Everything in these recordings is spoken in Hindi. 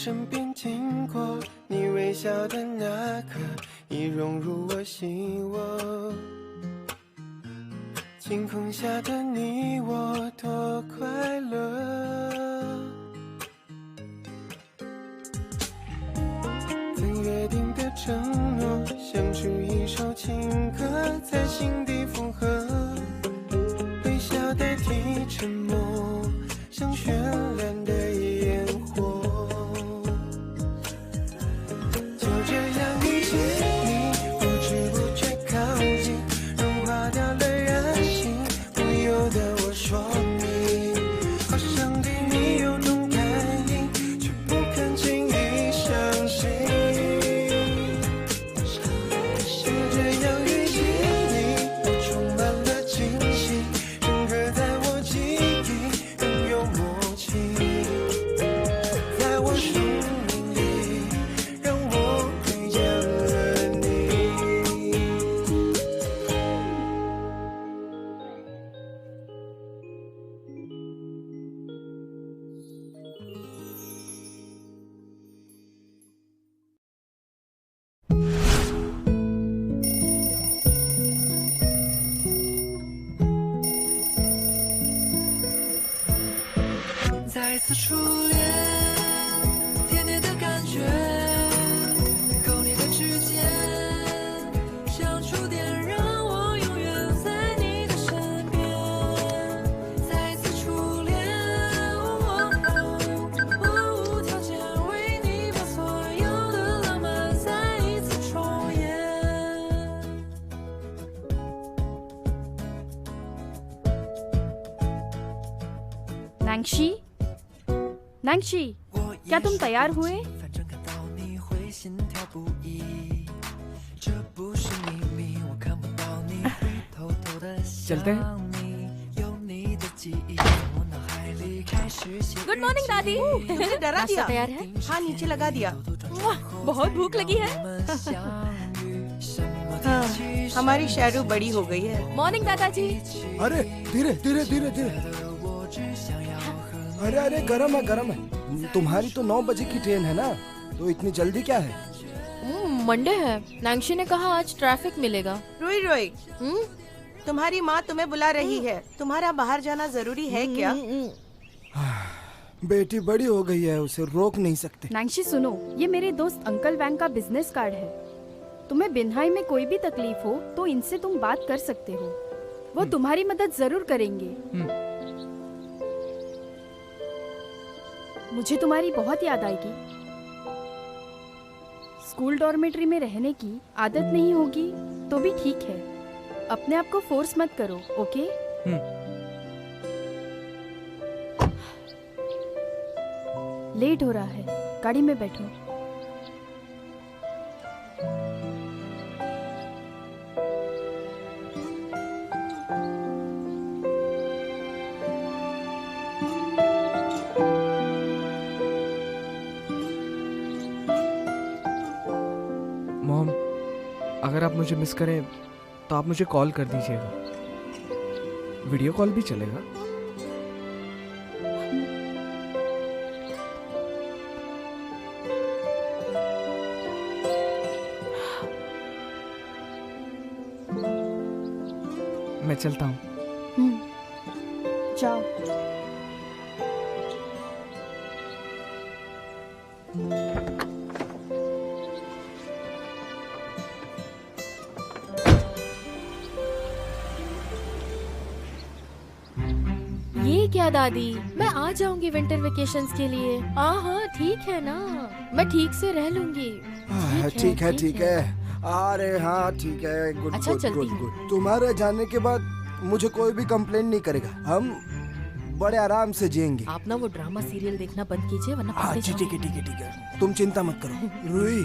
身边经过，你微笑的那刻已融入我心窝。晴空下的你我多快乐，曾约定的承诺，像是一首情歌在心底附和，微笑代替沉默，像绚烂的烟火。就这样遇见你，不知不觉靠近，融化掉了任性，不由得我说你，好想对你有种感应，却不肯轻易相信。就这样遇见你，我充满了惊喜，深刻在我记忆，更有默契，在我生命里，让我遇见了你。再次初恋，甜甜的感觉，勾你的指尖，像触电，让我永远在你的身边。再次初恋，无条件为你把所有的浪漫再一次重演。नैंक्षी नैंक्षी क्या तुम तैयार हुए? चलते हैं। गुड मॉर्निंग दादी। तुमने डरा दिया? तैयार है? हाँ, नीचे लगा दिया। बहुत भूख लगी है। हाँ, हमारी शैरू बड़ी हो गई है। मॉर्निंग दादाजी। अरे धीरे धीरे धीरे धीरे। अरे अरे गरम है गरम है। तुम्हारी तो 9 बजे की ट्रेन है ना, तो इतनी जल्दी क्या है? मंडे है, नैंक्षी ने कहा आज ट्रैफिक मिलेगा। रोई रोई, तुम्हारी माँ तुम्हें बुला रही है। तुम्हारा बाहर जाना जरूरी है क्या? बेटी बड़ी हो गई है, उसे रोक नहीं सकते। नैंक्षी सुनो, ये मेरे दोस्त अंकल वैंग का बिजनेस कार्ड है। तुम्हें बिन्हाई में कोई भी तकलीफ हो तो इनसे तुम बात कर सकते हो, वो तुम्हारी मदद जरूर करेंगे। मुझे तुम्हारी बहुत याद आएगी। स्कूल डॉर्मेट्री में रहने की आदत नहीं होगी तो भी ठीक है, अपने आप को फोर्स मत करो, ओके? लेट हो रहा है, गाड़ी में बैठो। मॉम, अगर आप मुझे मिस करें तो आप मुझे कॉल कर दीजिएगा। वीडियो कॉल भी चलेगा। मैं चलता हूँ। जाओ। ये क्या दादी, मैं आ जाऊंगी विंटर वेकेशंस के लिए। हाँ ठीक है ना, मैं ठीक से रह लूंगी। ठीक है ठीक है। अरे हाँ ठीक है। गुड अच्छा, गुड चलती गुड हूँ। गुड। तुम्हारे जाने के बाद मुझे कोई भी कंप्लेंट नहीं करेगा, हम बड़े आराम से जिएंगे। आप ना वो ड्रामा सीरियल देखना बंद कीजिए, वरना हाँ पकड़े ठीक है ठीक है ठीक है, तुम चिंता मत करो। रूही,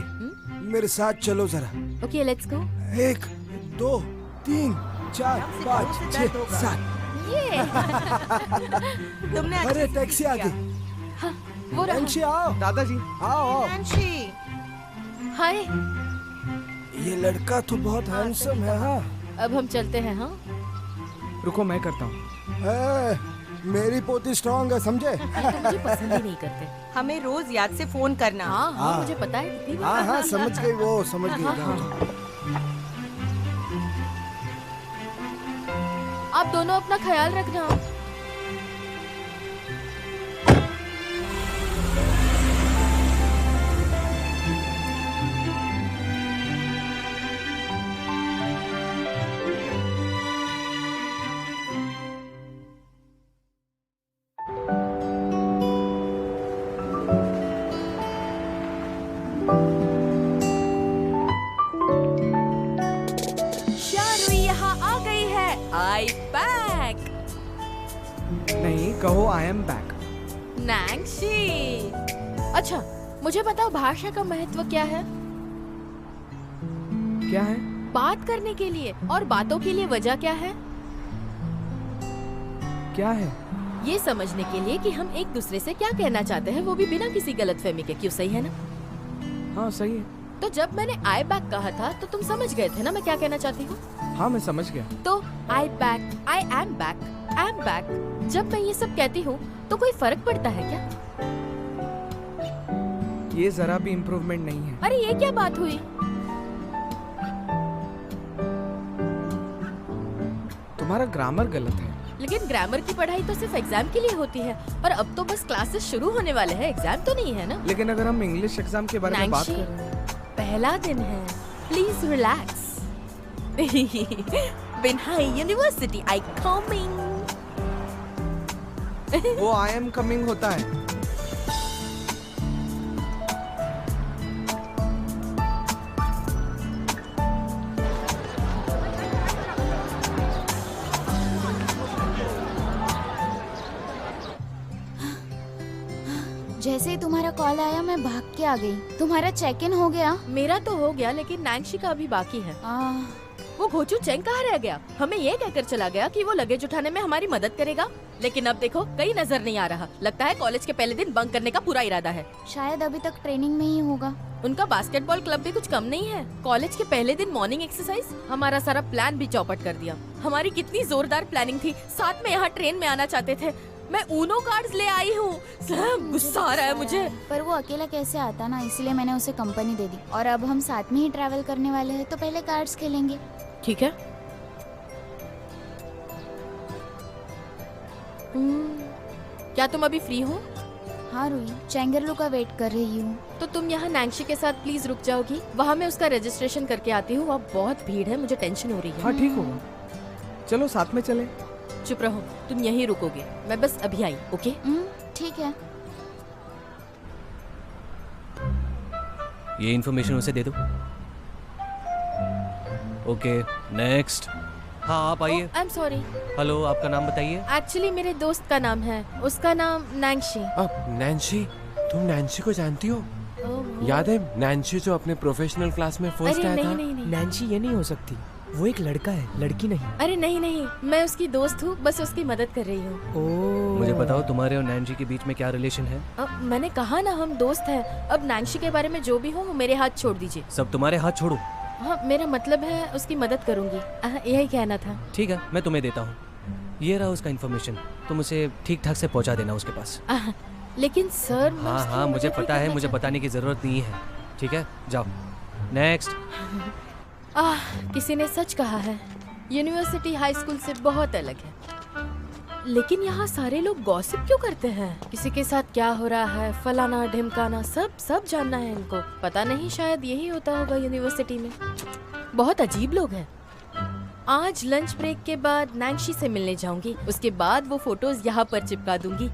मेरे साथ चलो जरा। Okay, let's go. 1 2 3 4 5 6 7। ये तुमने अरे अच्छे से टैक्सी आ किया। गई। वो रहा। नैंशी आओ दादाजी। आओ आओ। नैंशी, हाय, ये लड़का तो बहुत हैंडसम है। हाँ अब हम चलते हैं। हाँ रुको, मैं करता हूँ। मेरी पोती स्ट्रांग है, समझे? ये तो मुझे पसंद ही नहीं करते। हमें रोज याद से फोन करना। हाँ हाँ हाँ। मुझे पता है कितनी बार। हाँ हाँ समझ गई, वो समझ गई। आप दोनों अपना ख्याल रखना। शारू यहाँ आ गई है। आई बैक। नहीं, कहो आई एम बैक। नैंसी। अच्छा मुझे बताओ भाषा का महत्व क्या है? क्या है? बात करने के लिए, और बातों के लिए वजह क्या है? क्या है? ये समझने के लिए कि हम एक दूसरे से क्या कहना चाहते हैं, वो भी बिना किसी गलतफहमी के। क्यों, सही है ना? हाँ सही है। तो जब मैंने आई बैक कहा था तो तुम समझ गए थे ना मैं क्या कहना चाहती हूँ? हाँ मैं समझ गया। तो I back, I am back, I am back, जब मैं ये सब कहती हूँ तो कोई फर्क पड़ता है क्या? ये जरा भी इम्प्रूवमेंट नहीं है। अरे ये क्या बात हुई? तुम्हारा ग्रामर गलत है। लेकिन ग्रामर की पढ़ाई तो सिर्फ एग्जाम के लिए होती है, और अब तो बस क्लासेस शुरू होने वाले हैं, एग्जाम तो नहीं है ना? लेकिन अगर हम इंग्लिश एग्जाम के बारे में बात कर रहे हैं, पहला दिन है, please relax. Binhai university I coming. वो आई एम कमिंग होता है। जैसे ही तुम्हारा कॉल आया मैं भाग के आ गई। तुम्हारा चेक इन हो गया? मेरा तो हो गया, लेकिन नैंसी का अभी बाकी है। वो घोचू चेंग कहाँ रह गया? हमें ये कहकर चला गया कि वो लगेज उठाने में हमारी मदद करेगा, लेकिन अब देखो कहीं नजर नहीं आ रहा। लगता है कॉलेज के पहले दिन बंक करने का पूरा इरादा है। शायद अभी तक ट्रेनिंग में ही होगा। उनका बास्केटबॉल क्लब भी कुछ कम नहीं है। कॉलेज के पहले दिन मॉर्निंग एक्सरसाइज, हमारा सारा प्लान भी चौपट कर दिया। हमारी कितनी जोरदार प्लानिंग थी, साथ में यहाँ ट्रेन में आना चाहते थे। मैं ऊनो कार्ड्स ले आई हूँ। गुस्सा आ रहा है मुझे। पर वो अकेला कैसे आता ना, इसलिए मैंने उसे कंपनी दे दी। और अब हम साथ में ही ट्रैवल करने वाले हैं, तो पहले कार्ड्स खेलेंगे। ठीक है। क्या तुम अभी फ्री हो? हाँ रुई, चेंगरलू का वेट कर रही हूँ। तो तुम यहाँ नैंसी के साथ प्लीज रुक जाओगी? वहाँ मैं उसका रजिस्ट्रेशन करके आती हूँ। अब बहुत भीड़ है, मुझे टेंशन हो रही है। हाँ ठीक होगा, चलो साथ में चले। चुप रहो, तुम यहीं रुकोगे, मैं बस अभी आई। ओके? ठीक है। ये इन्फॉर्मेशन उसे दे दो। Okay next. हाँ आप आइए। I am sorry. हेलो, आपका नाम बताइए। एक्चुअली मेरे दोस्त का नाम है, उसका नाम नैंसी। नैंसी, तुम नैंसी को जानती हो? याद है नैंसी जो अपने प्रोफेशनल क्लास में फर्स्ट अरे आया नहीं था? नहीं नहीं, नैंसी ये नहीं हो सकती, वो एक लड़का है, लड़की नहीं। अरे नहीं नहीं, मैं उसकी दोस्त हूँ, बस उसकी मदद कर रही हूँ। मुझे बताओ तुम्हारे और नैंसी के बीच में क्या रिलेशन है? मैंने कहा ना हम दोस्त हैं। अब नैंसी के बारे में जो भी हो वो मेरे हाथ छोड़ दीजिए। सब तुम्हारे हाथ छोड़ो। हाँ मेरा मतलब है उसकी मदद करूंगी, यही कहना था। ठीक है, मैं तुम्हें देता हूँ। ये रहा उसका इन्फॉर्मेशन, तुम उसे ठीक ठाक से पहुँचा देना उसके पास। लेकिन सर मैं हाँ उसकी हाँ मुझे मदद भी पता है, करना मुझे बताने की जरूरत नहीं है। ठीक है, जाओ। नेक्स्ट। किसी ने सच कहा है, यूनिवर्सिटी हाई स्कूल से बहुत अलग है। लेकिन यहाँ सारे लोग गॉसिप क्यों करते हैं? किसी के साथ क्या हो रहा है, फलाना ढिमकाना, सब जानना है इनको। पता नहीं, शायद यही होता होगा यूनिवर्सिटी में। बहुत अजीब लोग हैं। आज लंच ब्रेक के बाद नैंसी से मिलने जाऊंगी, उसके बाद वो फोटोज यहाँ पर चिपका दूंगी,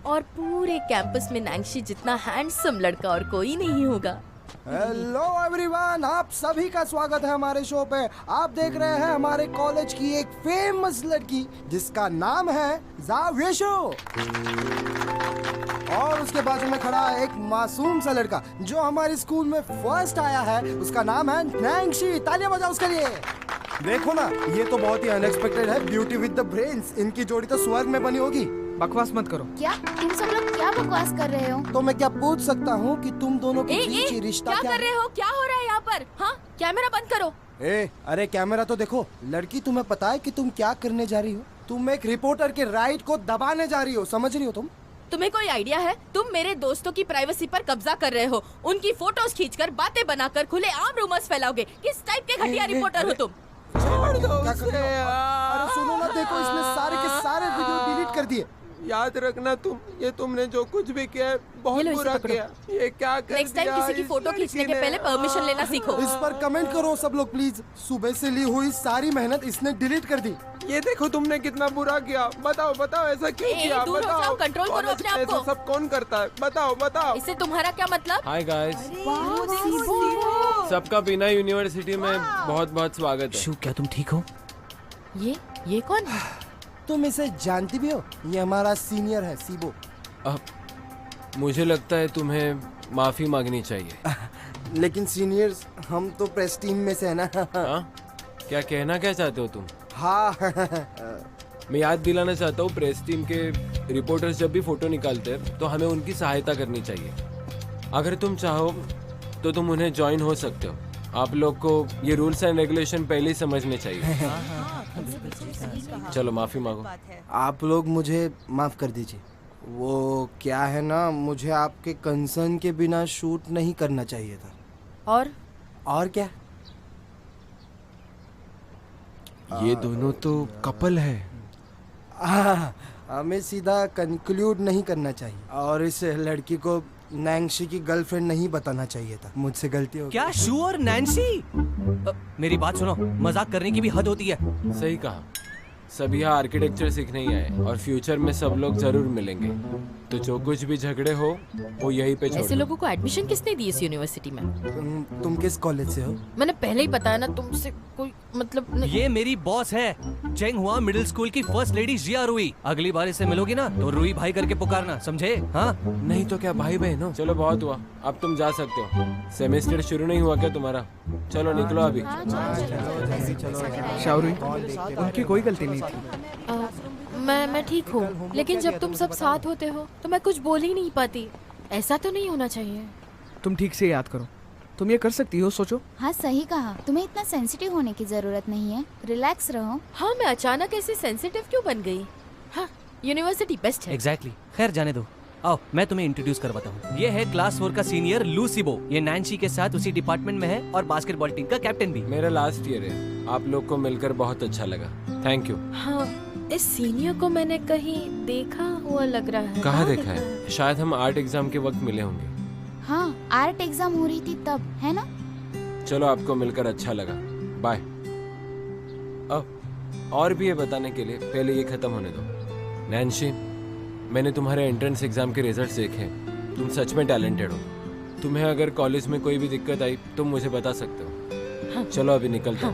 और पूरे कैंपस में नैंसी जितना हैंडसम लड़का और कोई नहीं होगा। हेलो एवरीवन, आप सभी का स्वागत है हमारे शो पे। आप देख रहे हैं हमारे कॉलेज की एक फेमस लड़की जिसका नाम है जावेशो, और उसके बाजू में खड़ा है एक मासूम सा लड़का जो हमारे स्कूल में फर्स्ट आया है। उसका नाम है नैंसी। तालियां बजाओ उसके लिए। देखो ना, ये तो बहुत ही अनएक्सपेक्टेड है। ब्यूटी विद द ब्रेन्स, इनकी जोड़ी तो स्वर्ग में बनी होगी। बकवास मत करो। क्या तुम सब लोग क्या बकवास कर रहे हो? तो मैं क्या पूछ सकता हूँ कि तुम दोनों के बीच रिश्ता क्या कर रहे हो? क्या हो रहा है यहाँ पर? हाँ, कैमरा बंद करो। अरे कैमरा तो देखो। लड़की, तुम्हें पता है कि तुम क्या करने जा रही हो? तुम एक रिपोर्टर के राइट को दबाने जा रही हो, समझ रही हो तुम? तुम्हें कोई आइडिया है? तुम मेरे दोस्तों की प्राइवेसी पर कब्जा कर रहे हो, उनकी फोटोज खींचकर बातें बनाकर खुले आम रूमर्स फैलाओगे। किस टाइप के घटिया रिपोर्टर हो तुम? छोड़ दो क्या उसे कर रहे हो? यार। अरे सुनो ना, देखो इसने सारे के सारे वीडियो डिलीट कर दिए। याद रखना तुम, ये तुमने जो कुछ भी किया है बहुत ये लो, इसे बुरा पकड़ो। किया। ये क्या कर नेक्स्ट टाइम दिया किसी की इस फोटो लड़की खींचने के ने? पहले परमिशन लेना सीखो। इस पर कमेंट करो सब लोग प्लीज। सुबह से ली हुई सारी मेहनत इसने डिलीट कर दी। ये देखो तुमने कितना बुरा किया। बताओ बताओ ऐसा क्यों ए, किया? दूर हो बताओ जाओ, कंट्रोल करो कॉलेज अपने में आप को। ऐसा सब कौन करता है? बताओ बताओ। इससे तुम्हारा क्या मतलब? हाय गाइस, सबका बिना यूनिवर्सिटी में बहुत बहुत स्वागत है। शू, क्या तुम ठीक हो? ये कौन है? तुम इसे जानती भी हो? ये हमारा सीनियर है, सीबो। अब मुझे लगता है तुम्हें माफी मांगनी चाहिए। लेकिन सीनियर्स, हम तो प्रेस टीम में से है ना। हाँ? क्या कहना क्या चाहते हो तुम? हाँ। मैं याद दिलाना चाहता हूँ, प्रेस टीम के रिपोर्टर्स जब भी फोटो निकालते हैं तो हमें उनकी सहायता करनी चाहिए। अगर तुम चाहो तो तुम उन्हें ज्वाइन हो सकते हो। आप लोग को ये रूल्स एंड रेगुलेशन पहले ही समझने चाहिए। चलो माफी मांगो। आप लोग मुझे माफ कर दीजिए। वो क्या है ना, मुझे आपके कंसर्न के बिना शूट नहीं करना चाहिए था। और क्या? ये दोनों तो कपल है। हमें सीधा कंक्लूड नहीं करना चाहिए और इस लड़की को नैंसी की गर्लफ्रेंड नहीं बताना चाहिए था। मुझसे गलती हो गई। क्या शू और नैन्सी? मेरी बात सुनो, मजाक करने की भी हद होती है। सही कहा। सब यहाँ आर्किटेक्चर सीखने ही आए और फ्यूचर में सब लोग जरूर मिलेंगे। तो जो कुछ भी झगड़े हो वो यहीं पे छोड़ ऐसे दो। लोगों को एडमिशन किसने दी इस यूनिवर्सिटी में? तुम किस कॉलेज से हो? मैंने पहले ही बताया ना, तुमसे कोई मतलब नहीं। ये मेरी बॉस है, चेंगहुआ मिडिल स्कूल की फर्स्ट लेडी जिया रुई। अगली बार इससे मिलोगी ना तो रुई भाई करके पुकारना, समझे? हाँ? नहीं तो क्या भाई बहन हो। चलो बहुत हुआ, अब तुम जा सकते हो। सेमेस्टर शुरू नहीं हुआ क्या तुम्हारा? चलो निकलो अभी। शावरी, उनकी कोई गलती नहीं थी। मैं ठीक हूँ, लेकिन जब तुम सब साथ होते हो तो मैं कुछ बोल ही नहीं पाती। ऐसा तो नहीं होना चाहिए। तुम ठीक से याद करो, तुम ये कर सकती हो, सोचो। हाँ सही कहा, तुम्हें इतना सेंसिटिव होने की जरूरत नहीं है, रिलैक्स रहो। हाँ, मैं अचानक ऐसे सेंसिटिव क्यों बन गई? हाँ, यूनिवर्सिटी बेस्ट है। एग्जैक्टली। खैर जाने दो, आओ मैं तुम्हें इंट्रोड्यूस करवाता हूँ। ये है क्लास 4 का सीनियर लूसीबो। ये नैन्सी के साथ उसी डिपार्टमेंट में है और बास्केटबॉल टीम का कैप्टन भी। मेरा लास्ट ईयर है। आप लोग को मिलकर बहुत अच्छा लगा। Thank you. हाँ, इस सीनियर को मैंने कहीं देखा हुआ लग रहा है। कहाँ देखा है? शायद हम आर्ट एग्जाम के वक्त मिले होंगे। हाँ, आर्ट एग्जाम हो रही थी तब, है ना? चलो, आपको मिलकर अच्छा लगा। बाय। अब और भी ये बताने के लिए पहले ये खत्म होने दो। नैन्सी, मैंने तुम्हारे एंट्रेंस एग्जाम के रिजल्ट्स देखे। तुम सच में टैलेंटेड हो। तुम्हें अगर कॉलेज में कोई भी दिक्कत आई तुम मुझे बता सकते हो। हाँ। चलो अभी निकलते हो।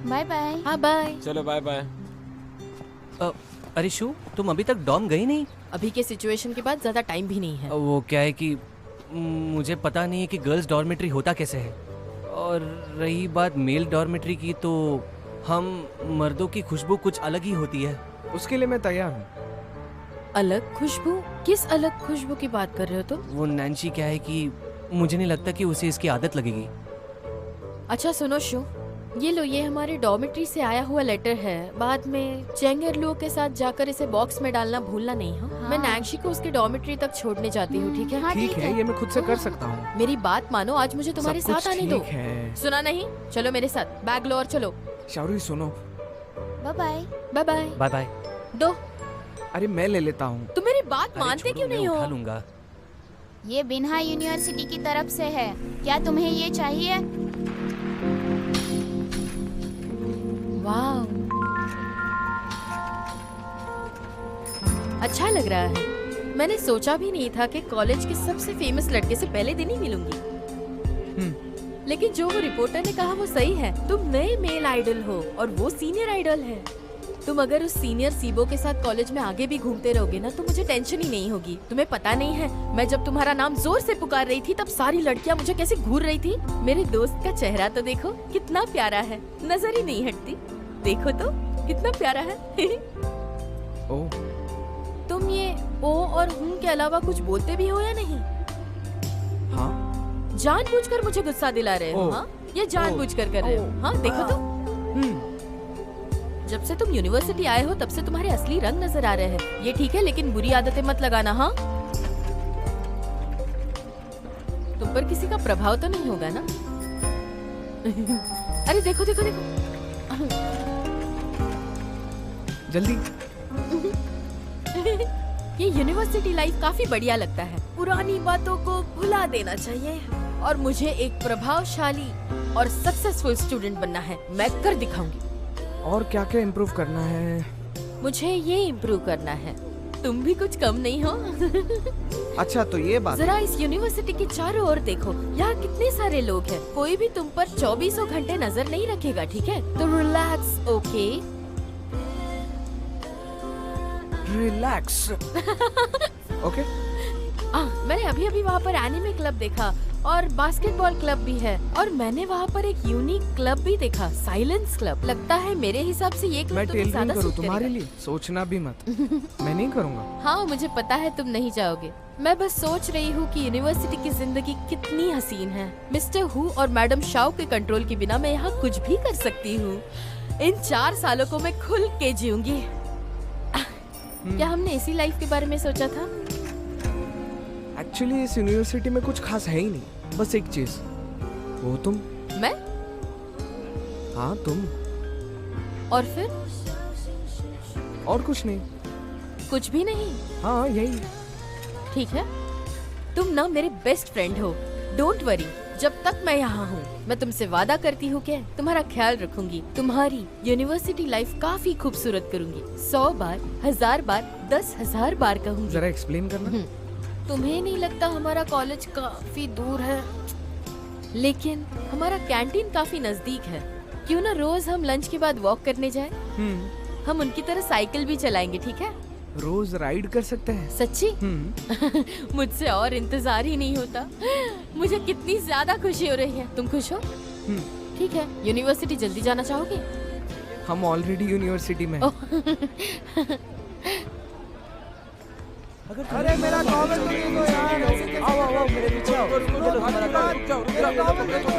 Bye bye. हाँ बाय। चलो बाय बाय। अरे शू, तुम अभी तक डॉम गई नहीं? अभी के सिचुएशन के बाद ज्यादा टाइम भी नहीं है। वो क्या है कि मुझे पता नहीं है कि गर्ल्स डॉर्मेट्री होता कैसे है। और रही बात मेल डॉर्मेट्री की, तो हम मर्दों की खुशबू कुछ अलग ही होती है। उसके लिए मैं तैयार हूँ। अलग खुशबू? किस अलग खुशबू की बात कर रहे हो तुम? वो नैन्सी क्या है कि मुझे नहीं लगता कि उसे इसकी आदत लगेगी। अच्छा सुनो शू, ये लो, ये हमारे डॉर्मेट्री से आया हुआ लेटर है। बाद में चेंगरलू के साथ जाकर इसे बॉक्स में डालना भूलना नहीं। हाँ? मैं नैन्सी को उसके डॉर्मेट्री तक छोड़ने जाती हूँ, ठीक है? हाँ, ठीक है, ये मैं खुद से कर सकता हूँ। मेरी बात मानो, आज मुझे तुम्हारे सब कुछ साथ आने दो। ठीक है। सुना नहीं? चलो मेरे साथ, बैग लो और चलो। शावरी सुनो। Bye bye. Bye bye. Bye bye. दो। अरे मैं ले लेता हूँ। तुम मेरी बात अरे मानते छोड़ो, क्यों मैं नहीं उठा हो? लूंगा। ये बिन्हा यूनिवर्सिटी की तरफ से है, क्या तुम्हें ये चाहिए? वाह, अच्छा लग रहा है। मैंने सोचा भी नहीं था कि कॉलेज के सबसे फेमस लड़के से पहले दिन ही मिलूंगी। लेकिन जो वो रिपोर्टर ने कहा वो सही है। तुम नए मेल आइडल हो और वो सीनियर आइडल है। तुम अगर उस सीनियर सीबो के साथ कॉलेज में आगे भी घूमते रहोगे ना तो मुझे टेंशन ही नहीं होगी। तुम्हें पता नहीं है, मैं जब तुम्हारा नाम जोर से पुकार रही थी तब सारी लड़कियां मुझे कैसे घूर रही थी। मेरे दोस्त का चेहरा तो देखो, कितना प्यारा है, नजर ही नहीं हटती। देखो तो कितना प्यारा है। ओह, तुम ये ओ और हूँ के अलावा कुछ बोलते भी हो या नहीं? हाँ। जानबूझकर मुझे गुस्सा दिला रहे हो? ओ। हाँ, ये जानबूझकर कर रहे हो? हाँ, देखो तो। जब से तुम यूनिवर्सिटी आए हो तब से तुम्हारे असली रंग नजर आ रहे हैं। ये ठीक है, लेकिन बुरी आदतें मत लगाना। हाँ, तुम पर किसी का प्रभाव तो नहीं होगा ना? अरे देखो देखो देखो, जल्दी। ये यूनिवर्सिटी लाइफ काफी बढ़िया लगता है। पुरानी बातों को भुला देना चाहिए और मुझे एक प्रभावशाली और सक्सेसफुल स्टूडेंट बनना है। मैं कर दिखाऊंगी। और क्या क्या इम्प्रूव करना है? मुझे ये इम्प्रूव करना है, तुम भी कुछ कम नहीं हो। अच्छा तो ये बात। जरा इस यूनिवर्सिटी के चारों ओर देखो, यहाँ कितने सारे लोग हैं। कोई भी तुम पर 24 घंटे नजर नहीं रखेगा, ठीक है? तो रिलैक्स, ओके? रिलैक्स। ओके। मैंने अभी वहाँ पर एनिमे क्लब देखा और बास्केटबॉल क्लब भी है, और मैंने वहाँ पर एक यूनिक क्लब भी देखा, साइलेंस क्लब। लगता है मेरे हिसाब से ये मैं क्लब तुम्हें ज्यादा करूँ सूट तुम्हारे करेगा। लिए? सोचना भी मत। मैं नहीं करूँगा। हाँ, मुझे पता है तुम नहीं जाओगे। मैं बस सोच रही हूँ कि यूनिवर्सिटी की जिंदगी कितनी हसीन है। मिस्टर हु और मैडम शाओ के कंट्रोल के बिना मैं यहाँ कुछ भी कर सकती हूँ। इन 4 सालों को मैं खुल के जीऊंगी। क्या हमने इसी लाइफ के बारे में सोचा था? एक्चुअली इस यूनिवर्सिटी में कुछ खास है ही नहीं, बस एक चीज, वो तुम। मैं? हाँ तुम। और फिर? और कुछ नहीं। कुछ भी नहीं? हाँ यही। ठीक है, तुम ना मेरे बेस्ट फ्रेंड हो। डोंट वरी, जब तक मैं यहाँ हूँ मैं तुमसे वादा करती हूँ कि तुम्हारा ख्याल रखूंगी। तुम्हारी यूनिवर्सिटी लाइफ काफी खूबसूरत करूंगी। 100 बार, 1000 बार, 10,000 बार कहूंगी। जरा एक्सप्लेन करना। तुम्हें नहीं लगता हमारा कॉलेज काफी दूर है? लेकिन हमारा कैंटीन काफी नजदीक है। क्यों ना रोज हम लंच के बाद वॉक करने जाए? हम उनकी तरह साइकिल भी चलाएंगे, ठीक है? रोज राइड कर सकते हैं। सच्ची? मुझसे और इंतजार ही नहीं होता। मुझे कितनी ज्यादा खुशी हो रही है। तुम खुश हो? ठीक है, यूनिवर्सिटी जल्दी जाना चाहोगे? हम ऑलरेडी यूनिवर्सिटी में। अरे मेरा टॉवेल तो दे दो यार। आओ आओ मेरे पीछे आओ। चलो हमारा जाओ। मेरा टॉवेल दे दो।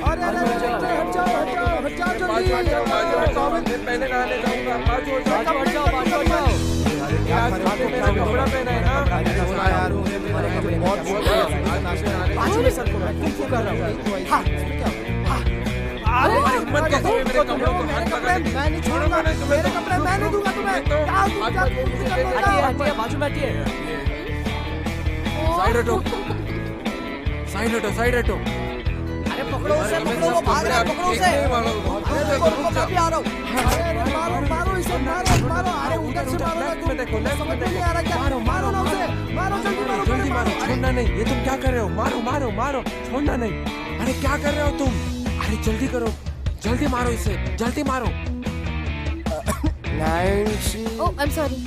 अरे हट जाओ जल्दी। टॉवेल पहले नहाने जाऊंगा। बाजू हट जाओ। अरे यार मेरा कपड़ा पहना है ना यार। आज में सर को मैं कुछ कर रहा हूँ। हाँ अरे मत कहते मेरे कपड़ों को। मेरे कपड़े मैं नहीं छोड़ूंगा। मेरे कपड़े मैं नहीं दूंगा तुम्हें। हटिए बाजू में हटिए। साइड हटो, साइड हटो, साइड हटो। अरे पकड़ो उसे, पकड़ो, वो भाग रहा है, पकड़ो उसे। अरे देखो मैं भी आ रहा हूँ। अरे मारो इसे, मारो। अरे उधर से मारो ना तुम। देखो समझ में नहीं आ रहा क्या? मारो ना उसे, मारो जल्दी मारो। छोड़ना नहीं। ये तुम क्या कर रहे हो? मारो, छोड़ना नहीं। अरे क्या कर रहे हो तुम? अरे जल्दी करो, जल्दी मारो इसे, जल्दी मारो। ओह, आई एम सॉरी।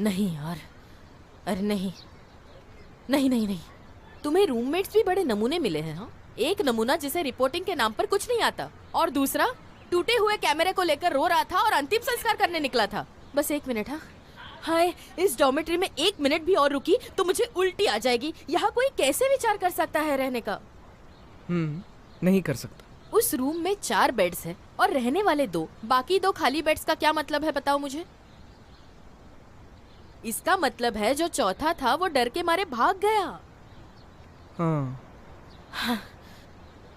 नहीं यार, अरे नहीं। तुम्हें रूममेट्स भी बड़े नमूने मिले हैं। हाँ, एक नमूना जिसे रिपोर्टिंग के नाम पर कुछ नहीं आता, और दूसरा टूटे हुए कैमरे को लेकर रो रहा था और अंतिम संस्कार करने निकला था। बस 1 मिनट। हाँ हाय, इस डॉर्मेट्री में 1 मिनट भी और रुकी तो मुझे उल्टी आ जाएगी। यहाँ कोई कैसे विचार कर सकता है रहने का? नहीं कर सकता। उस रूम में 4 बेड्स हैं और रहने वाले 2, बाकी 2 खाली बेड्स का क्या मतलब है बताओ मुझे? इसका मतलब है जो चौथा था वो डर के मारे भाग गया। हाँ।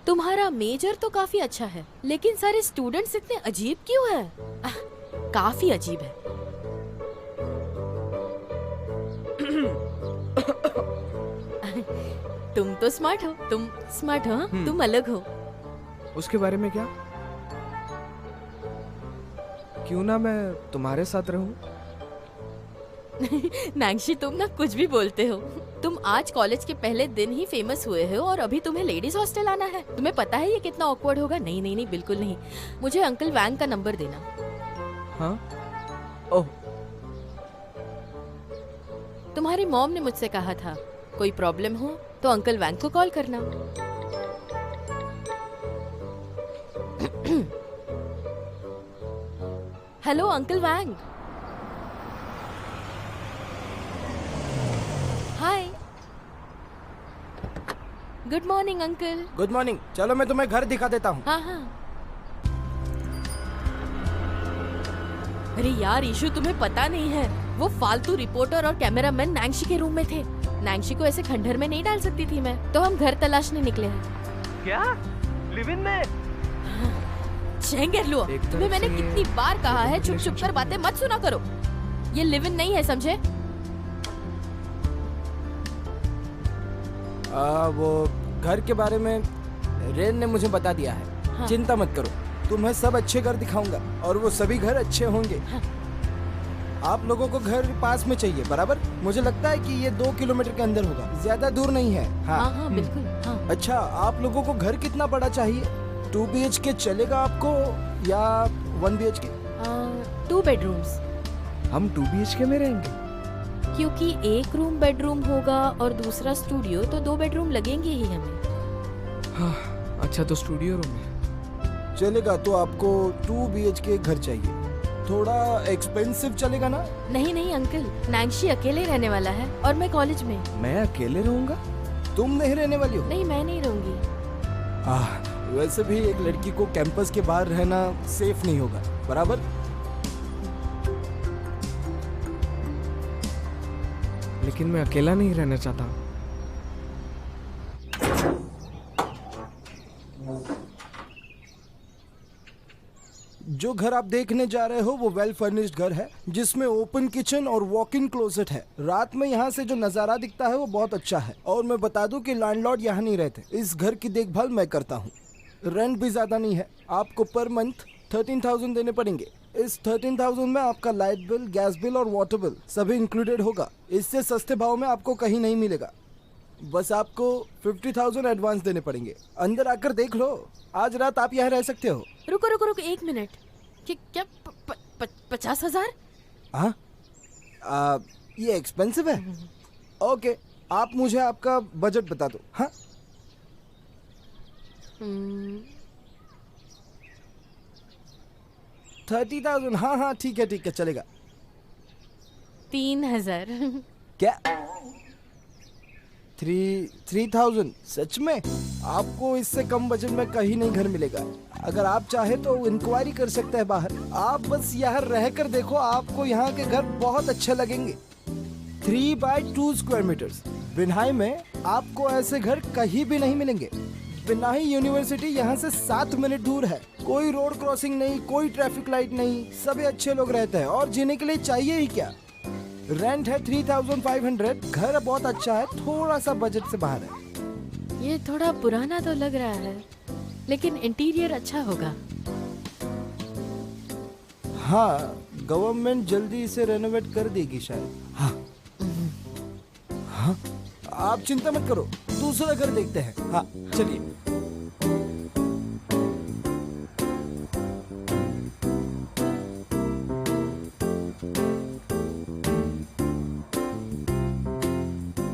तुम्हारा मेजर तो काफी अच्छा है, लेकिन सारे स्टूडेंट्स इतने अजीब क्यों है? काफी अजीब है। तुम तो स्मार्ट हो, हाँ? तुम अलग हो। उसके बारे में क्या? क्यों ना मैं तुम्हारे साथ रहूं? नांगशी, तुम ना कुछ भी बोलते हो। तुम आज कॉलेज के पहले दिन ही फेमस हुए हो और अभी तुम्हें लेडीज हॉस्टल आना है। तुम्हें पता है ये कितना ऑकवर्ड होगा? नहीं, बिल्कुल नहीं। मुझे अंकल वैंग का नंबर देना। हाँ? ओह, तुम्हारी मॉम ने मुझसे कहा था कोई प्रॉब्लम हो तो अंकल वैंग को कॉल करना। Hello uncle Wang. Hi, good morning uncle. Good morning. चलो मैं तुम्हें घर दिखा देता हूँ। हाँ। अरे यार ईशु, तुम्हें पता नहीं है, वो फालतू रिपोर्टर और कैमरामैन नैंगशी के रूम में थे। नैंगशी को ऐसे खंडहर में नहीं डाल सकती थी मैं, तो हम घर तलाशने निकले हैं। क्या लिव इन में? चेंगेरलुओ, तुम्हें मैंने कितनी बार कहा है चुप चुप कर बातें मत सुना करो। ये लिव इन नहीं है, समझे? वो घर के बारे में रेन ने मुझे बता दिया है। हाँ। चिंता मत करो, तुम्हें सब अच्छे घर दिखाऊंगा और वो सभी घर अच्छे होंगे। हाँ। आप लोगों को घर पास में चाहिए, बराबर? मुझे लगता है कि ये 2 किलोमीटर के अंदर होगा, ज्यादा दूर नहीं है। हाँ हाँ बिल्कुल। हाँ। अच्छा, आप लोगों को घर कितना बड़ा चाहिए? 2 BHK चलेगा आपको या 1 BHK? 2 बेडरूम्स। हम 2 BHK में रहेंगे क्योंकि एक रूम बेडरूम होगा और दूसरा स्टूडियो, तो 2 बेडरूम लगेंगे ही हमें। हाँ, अच्छा तो स्टूडियो रूम है। चलेगा, तो आपको 2 BHK घर चाहिए। थोड़ा एक्सपेंसिव चलेगा ना? नहीं नहीं अंकल, नैंगशी अकेले रहने वाला है और मैं कॉलेज में। मैं अकेले रहूंगा? तुम नहीं रहने वाली हो? नहीं, मैं नहीं रहूंगी। वैसे भी एक लड़की को कैंपस के बाहर रहना सेफ नहीं होगा, बराबर? लेकिन मैं अकेला नहीं रहना चाहता। जो घर आप देखने जा रहे हो वो वेल फर्निश्ड घर है, जिसमें ओपन किचन और वॉक इन क्लोजेट है। रात में यहाँ से जो नज़ारा दिखता है वो बहुत अच्छा है। और मैं बता दूं कि लैंडलॉर्ड यहाँ नहीं रहते। इस घर की देखभाल मैं करता हूँ। रेंट भी ज़्यादा नहीं है, आपको पर मंथ 13,000 देने पड़ेंगे। इस 13,000 में आपका लाइट बिल, गैस बिल और वाटर बिल सभी इंक्लूडेड होगा। इससे सस्ते भाव में आपको कहीं नहीं मिलेगा। बस आपको 50,000 एडवांस देने पड़ेंगे। अंदर आकर देख लो, आज रात आप यहाँ रह सकते हो। रुको रुको रुको 1 मिनट। क्या 50,000? हाँ, ये एक्सपेंसिव है। ओके, आप मुझे आपका बजट बता दो। हाँ 30,000। हाँ हाँ ठीक है चलेगा। 3,000। क्या 3,000? सच में? आपको इससे कम बजट में कहीं नहीं घर मिलेगा। अगर आप चाहे तो इंक्वायरी कर सकते हैं बाहर। आप बस यहाँ रहकर देखो, आपको यहाँ के घर बहुत अच्छे लगेंगे। 3x2 square metres. बिन्हाई में आपको ऐसे घर कहीं भी नहीं मिलेंगे। बिन्हाई यूनिवर्सिटी यहाँ से 7 मिनट दूर है। कोई रोड क्रॉसिंग नहीं, कोई ट्रैफिक लाइट नहीं, सभी अच्छे लोग रहते हैं। और जीने के लिए चाहिए ही क्या। रेंट है 3,500। घर बहुत अच्छा है, थोड़ा सा बजट से बाहर है। ये थोड़ा पुराना तो लग रहा है, लेकिन इंटीरियर अच्छा होगा। हाँ, गवर्नमेंट जल्दी इसे रेनोवेट कर देगी शायद। हाँ हाँ, आप चिंता मत करो, दूसरा घर देखते हैं। हाँ चलिए।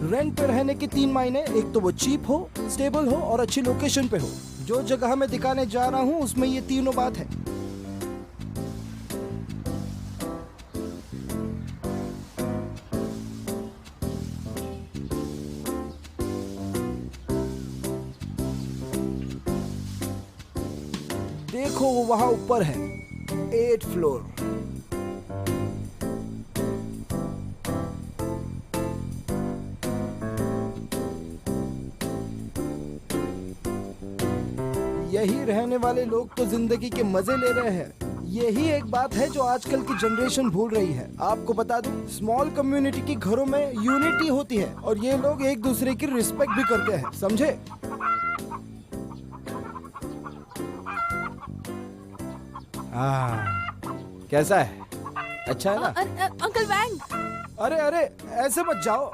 रेंट पे रहने के 3 मायने, एक तो वो चीप हो, स्टेबल हो और अच्छी लोकेशन पे हो। जो जगह मैं दिखाने जा रहा हूँ उसमें ये तीनों बात है। देखो वो वहां ऊपर है, 8th फ्लोर। यही रहने वाले लोग तो जिंदगी के मजे ले रहे हैं। यही एक बात है जो आजकल की जनरेशन भूल रही है। आपको बता दूं, स्मॉल कम्युनिटी की घरों में यूनिटी होती है और ये लोग एक दूसरे की रिस्पेक्ट भी करते हैं, समझे? कैसा है? अच्छा है ना? अंकल वैंग। अरे ऐसे मत जाओ।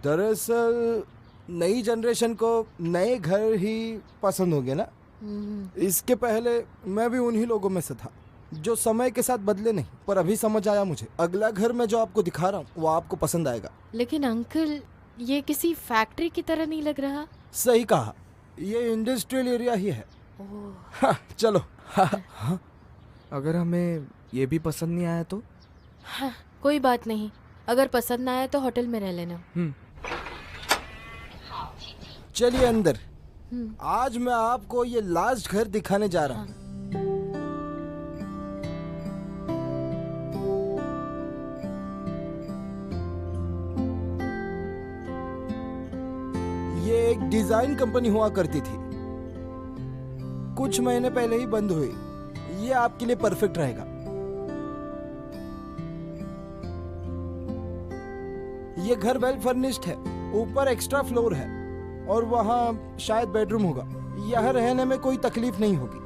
दरअसल नई जनरेशन को नए घर ही पसंद होंगे ना। इसके पहले मैं भी उन्हीं लोगों में से था जो समय के साथ बदले नहीं, पर अभी समझ आया मुझे। अगला घर मैं जो आपको दिखा रहा हूँ वो आपको पसंद आएगा। लेकिन अंकल, ये किसी फैक्ट्री की तरह नहीं लग रहा। सही कहा, ये इंडस्ट्रियल एरिया ही है। हाँ, चलो। हाँ। अगर हमें ये भी पसंद नहीं आया तो? हाँ, कोई बात नहीं, अगर पसंद ना आया तो होटल में रह लेना। चलिए अंदर। आज मैं आपको ये लास्ट घर दिखाने जा रहा हूँ। एक डिजाइन कंपनी हुआ करती थी, कुछ महीने पहले ही बंद हुई। ये आपके लिए परफेक्ट रहेगा। ये घर वेल फर्निश्ड है, ऊपर एक्स्ट्रा फ्लोर है और वहाँ शायद बेडरूम होगा। यहाँ रहने में कोई तकलीफ नहीं होगी।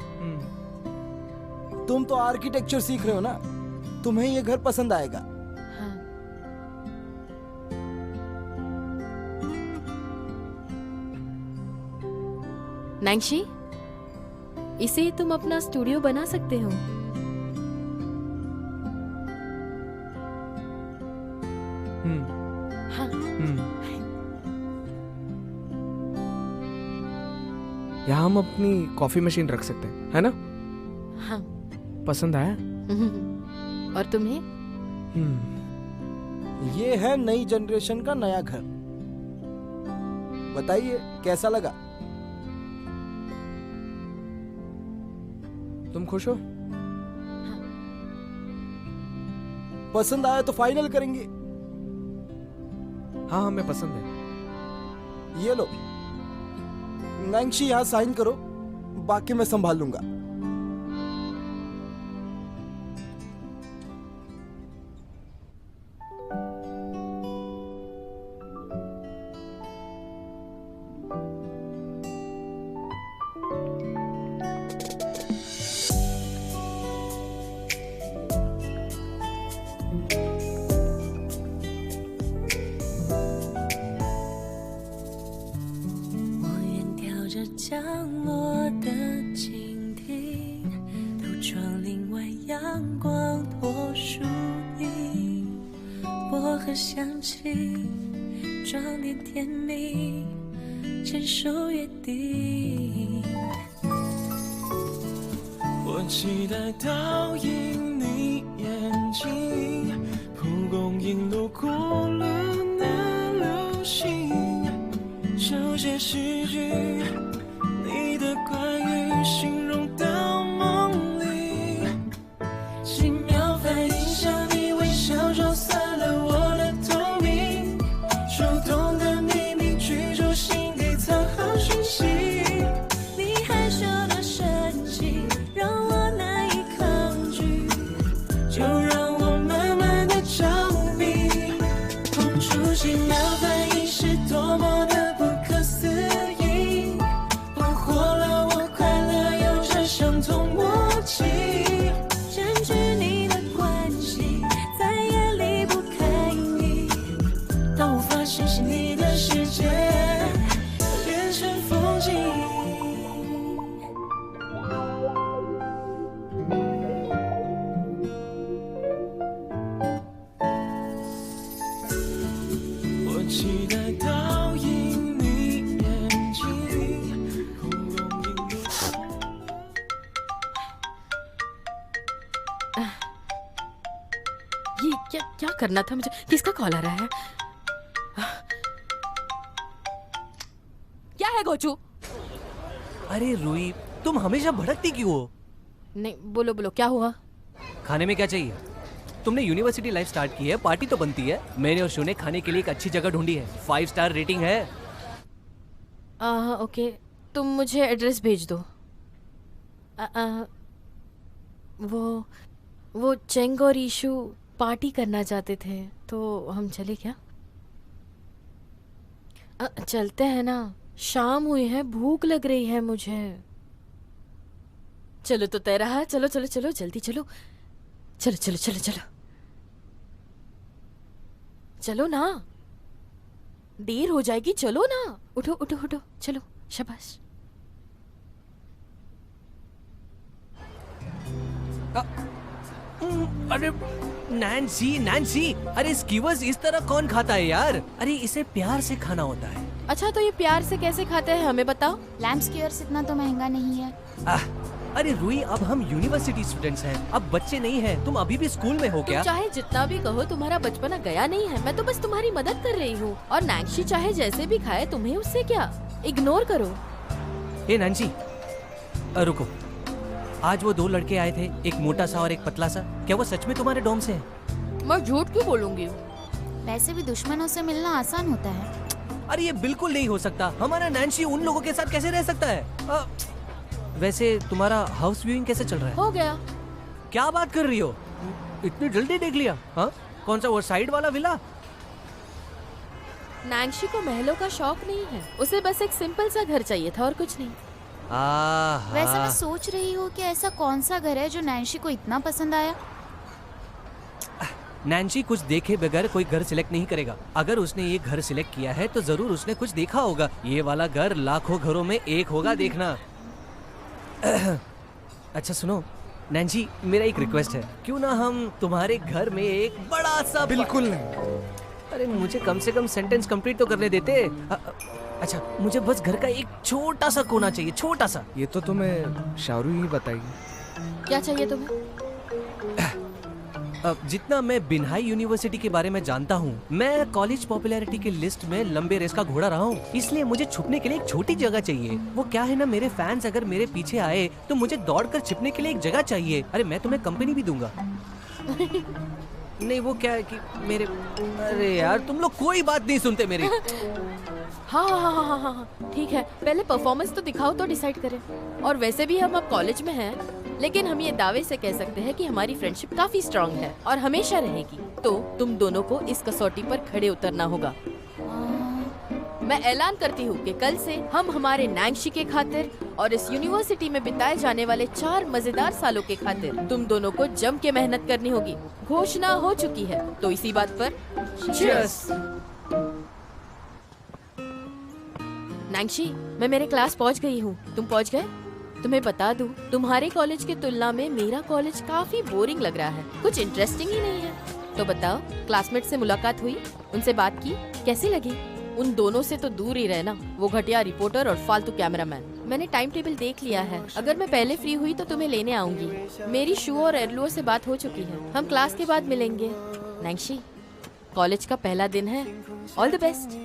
तुम तो आर्किटेक्चर सीख रहे हो ना, तुम्हें ये घर पसंद आएगा। हाँ। नैंशी, इसे तुम अपना स्टूडियो बना सकते हो। हाँ। यहाँ हम अपनी कॉफी मशीन रख सकते हैं, है ना? हाँ। पसंद आया? और तुम्हें? ये है नई जनरेशन का नया घर। बताइए कैसा लगा? तुम खुश हो? पसंद आया तो फाइनल करेंगे। हाँ, हमें पसंद है। ये लो नैंशी, यहाँ साइन करो, बाकी मैं संभाल लूंगा।降落的蜻蜓，都窗棂外阳光多树荫，薄荷香气，装点甜蜜，牵手约定。我期待倒映你眼睛，蒲公英路过了那流星，手写诗句。你的关于形容到梦里，几秒反应像你微笑撞散了我的透明，手动的秘密居住心底藏好讯息，你害羞的神情让我难以抗拒，就让我慢慢的着迷，碰触几秒反应是多么的不可思议，相同默契，占据你的关系，在夜里不可以。当我发现是你的世界变成风景，我期待倒映你眼睛。ये क्या करना था मुझे? किसका कॉल आ रहा है? क्या है गोचू? अरे रूही, तुम हमेशा भड़कती क्यों हो? नहीं, बोलो बोलो, क्या हुआ? खाने में क्या चाहिए? तुमने यूनिवर्सिटी लाइफ स्टार्ट की है, पार्टी तो बनती है। मैंने और शो ने खाने के लिए एक अच्छी जगह ढूंढी है, 5 स्टार रेटिंग है। ओके, तुम मुझे एड्रेस भेज दो। वो चेंग और ईशु पार्टी करना चाहते थे, तो हम चले क्या? चलते हैं ना, शाम हुई है, भूख लग रही है मुझे। चलो तो तय रहा, चलो चलो चलो जल्दी चलो, चलो चलो चलो चलो चलो ना, देर हो जाएगी, चलो ना, उठो उठो उठो, चलो, शाबाश। अरे नैन्सी, नैन्सी, अरे स्कीवर्स इस तरह कौन खाता है यार? अरे इसे प्यार से खाना होता है। अच्छा, तो ये प्यार से कैसे खाते हैं, हमें बताओ। लैम्प स्क्यूअर्स इतना तो महंगा नहीं है। अरे रूही, अब हम यूनिवर्सिटी स्टूडेंट्स हैं, अब बच्चे नहीं हैं। तुम अभी भी स्कूल में हो क्या? तुम चाहे जितना भी कहो, तुम्हारा बचपना गया नहीं है। मैं तो बस तुम्हारी मदद कर रही हूँ। और नैन्सी चाहे जैसे भी खाए, तुम्हें उससे क्या, इग्नोर करो। ए नैन्सी, रुको, आज वो 2 लड़के आए थे, एक मोटा सा और एक पतला सा। क्या वो सच में तुम्हारे डोम से हैं? मैं झूठ क्यों बोलूंगी? वैसे भी दुश्मनों से मिलना आसान होता है। अरे ये बिल्कुल नहीं हो सकता। हमारा नैन्सी उन लोगों के साथ कैसे रह सकता है? वैसे तुम्हारा हाउस व्यूइंग कैसे चल रहा है? हो गया। क्या बात कर रही हो? इतनी जल्दी देख लिया? हाँ, कौन सा वो साइड वाला विला? नैन्सी को महलों का शौक नहीं है, उसे बस एक सिंपल सा घर चाहिए था और कुछ नहीं। वैसे मैं सोच रही हूँ कि ऐसा कौन सा घर है जो नैन्सी को इतना पसंद आया। नैन्सी कुछ देखे बगैर कोई घर सिलेक्ट नहीं करेगा। अगर उसने ये घर सिलेक्ट किया है तो जरूर उसने कुछ देखा होगा। ये वाला घर लाखों घरों में एक होगा, देखना। अच्छा सुनो नैन्सी, मेरा एक रिक्वेस्ट है, क्यों ना हम तुम्हारे घर में एक बड़ा सा। बिल्कुल नहीं। अरे मुझे कम से कम सेंटेंस कंप्लीट तो करने देते। अच्छा, मुझे बस घर का एक छोटा सा कोना चाहिए, छोटा सा। ये तो तुम्हें शारू ही बताएगी। क्या चाहिए तुम्हें? जितना मैं बिन्हाई यूनिवर्सिटी के बारे में जानता हूँ, मैं कॉलेज पॉपुलैरिटी की लिस्ट में लंबे रेस का घोड़ा रहा हूँ, इसलिए मुझे छुपने के लिए एक छोटी जगह चाहिए। वो क्या है ना, मेरे फैंस अगर मेरे पीछे आए तो मुझे दौड़कर छिपने के लिए एक जगह चाहिए। अरे मैं तुम्हें कंपनी भी दूंगा। नहीं वो क्या है कि मेरे, अरे यार तुम लोग कोई बात नहीं सुनते मेरी। हाँ, ठीक है, पहले परफॉर्मेंस तो दिखाओ तो डिसाइड करें। और वैसे भी हम अब कॉलेज में हैं, लेकिन हम ये दावे से कह सकते हैं कि हमारी फ्रेंडशिप काफी स्ट्रांग है और हमेशा रहेगी। तो तुम दोनों को इस कसौटी पर खड़े उतरना होगा। मैं ऐलान करती हूँ कि कल से हम हमारे नैन्सी के खातिर और इस यूनिवर्सिटी में बिताए जाने वाले 4 मजेदार सालों के खातिर तुम दोनों को जम के मेहनत करनी होगी। घोषणा हो चुकी है, तो इसी बात पर चीयर्स। नैन्सी, मैं मेरे क्लास पहुँच गई हूँ, तुम पहुँच गए? तुम्हें बता दूं, तुम्हारे कॉलेज की तुलना में मेरा कॉलेज काफी बोरिंग लग रहा है, कुछ इंटरेस्टिंग ही नहीं है। तो बताओ, क्लासमेट से मुलाकात हुई, उनसे बात की, कैसी लगी? उन दोनों से तो दूर ही रहना, वो घटिया रिपोर्टर और फालतू कैमरामैन। मैंने टाइम टेबल देख लिया है, अगर मैं पहले फ्री हुई तो तुम्हें लेने आऊंगी। मेरी शू और एरलुओ से बात हो चुकी है, हम क्लास के बाद मिलेंगे। नैन्सी, कॉलेज का पहला दिन है, all the best.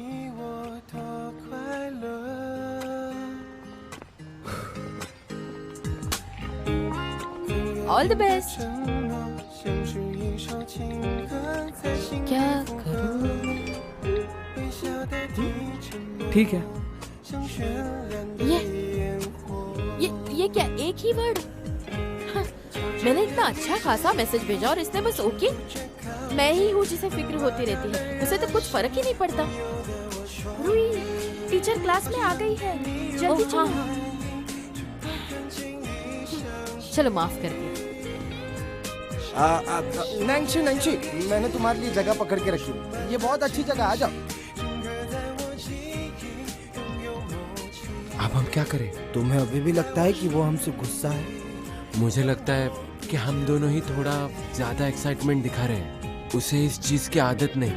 All the best. क्या करूं? ठीक है। ये क्या एक ही वर्ड? हाँ, मैंने इतना अच्छा खासा मैसेज भेजा और इसने बस ओके। मैं ही हूँ जिसे फिक्र होती रहती है, उसे तो कुछ फर्क ही नहीं पड़ता। रूही, टीचर क्लास में आ गई है, जल्दी चलो। चलो माफ कर दे। नैन्सी, मैंने तुम्हारे लिए जगह पकड़ के रखी, ये बहुत अच्छी जगह, आ जाओ। अब हम क्या करें? तुम्हें अभी भी लगता है कि वो हमसे गुस्सा है? मुझे लगता है कि हम दोनों ही थोड़ा ज्यादा एक्साइटमेंट दिखा रहे हैं, उसे इस चीज की आदत नहीं।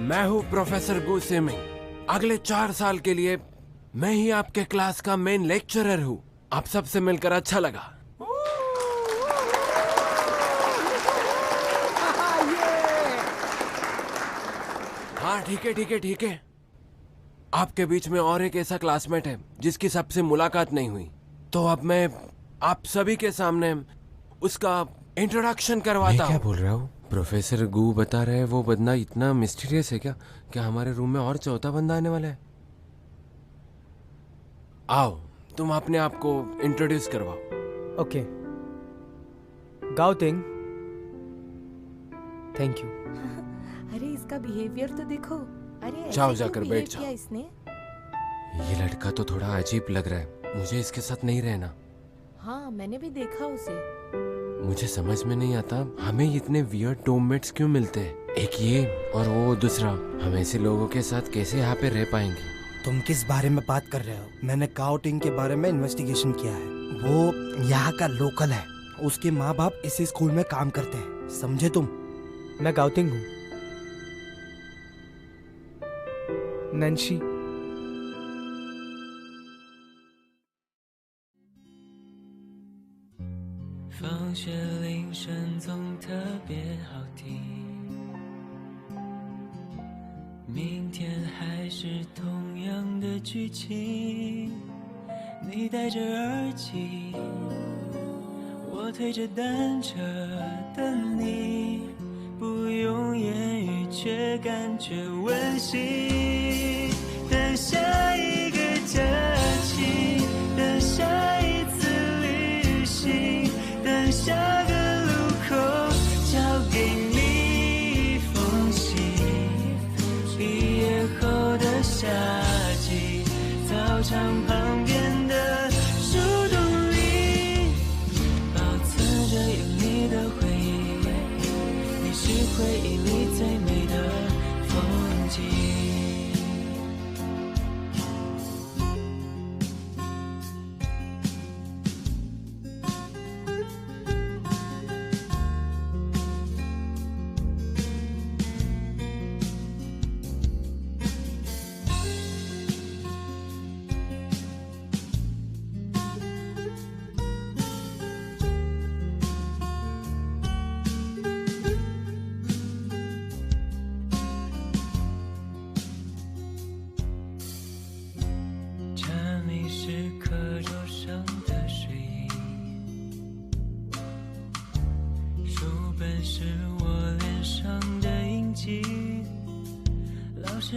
मैं हूँ प्रोफेसर गु सेमिंग। अगले 4 साल के लिए मैं ही आपके क्लास का मेन लेक्चरर हूँ। आप सबसे मिलकर अच्छा लगा। हाँ ठीक है। आपके बीच में और एक ऐसा क्लासमेट है जिसकी सबसे मुलाकात नहीं हुई, तो अब मैं आप सभी के सामने उसका इंट्रोडक्शन करवाता हूँ। क्या बोल रहा हूँ? प्रोफेसर गू बता रहे हैं वो बंदा इतना मिस्टीरियस है क्या? क्या हमारे रूम में और चौथा बंदा आने वाला है? आओ, तुम अपने आप को इंट्रोड्यूस करवाओ। Okay, Gaoting, thank you. अरे इसका बिहेवियर तो देखो। अरे जाओ जाकर बैठ जाओ। इसने ये लड़का तो थोड़ा अजीब लग रहा है, मुझे इसके साथ नहीं रहना। हाँ, मैंने भी देखा उसे। मुझे समझ में नहीं आता हमें इतने वियर्ड डोममेट्स क्यों मिलते हैं। एक ये और वो दूसरा, हम ऐसे लोगों के साथ कैसे यहाँ पे रह पाएंगे? तुम किस बारे में बात कर रहे हो? मैंने काउटिंग के बारे में इन्वेस्टिगेशन किया है। वो यहाँ का लोकल है, उसके माँ बाप इसी स्कूल में काम करते हैं, समझे तुम? मैं गाउतिंग हूँ। नैन्सी,放学铃声总特别好听，明天还是同样的剧情。你戴着耳机，我推着单车等你，不用言语就却感觉温馨。等下一个假期，等下一次旅行，等下个路口交给你一封信。毕业后的夏季，操场旁边的树洞里，保存着有你的回忆，你是回忆里最美的风景。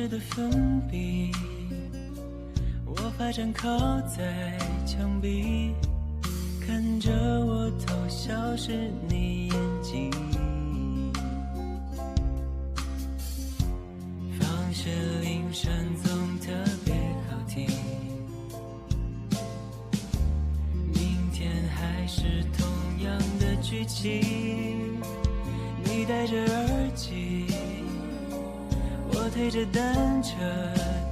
的粉笔，我发站靠在墙壁，看着我偷笑时你眼睛。放学铃声总特别好听，明天还是同样的剧情，你戴着耳机，我推着单车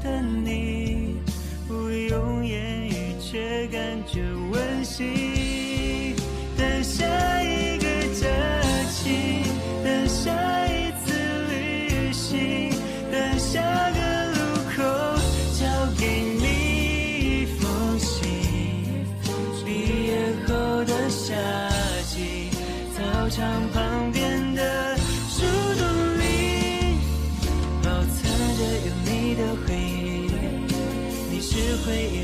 等你，不用言语却感觉温馨。等下一个假期，等下一次旅行，等下个路口交给你一封信。毕业后的夏季，操场旁边的树洞里，保存着有你的回忆，你是回忆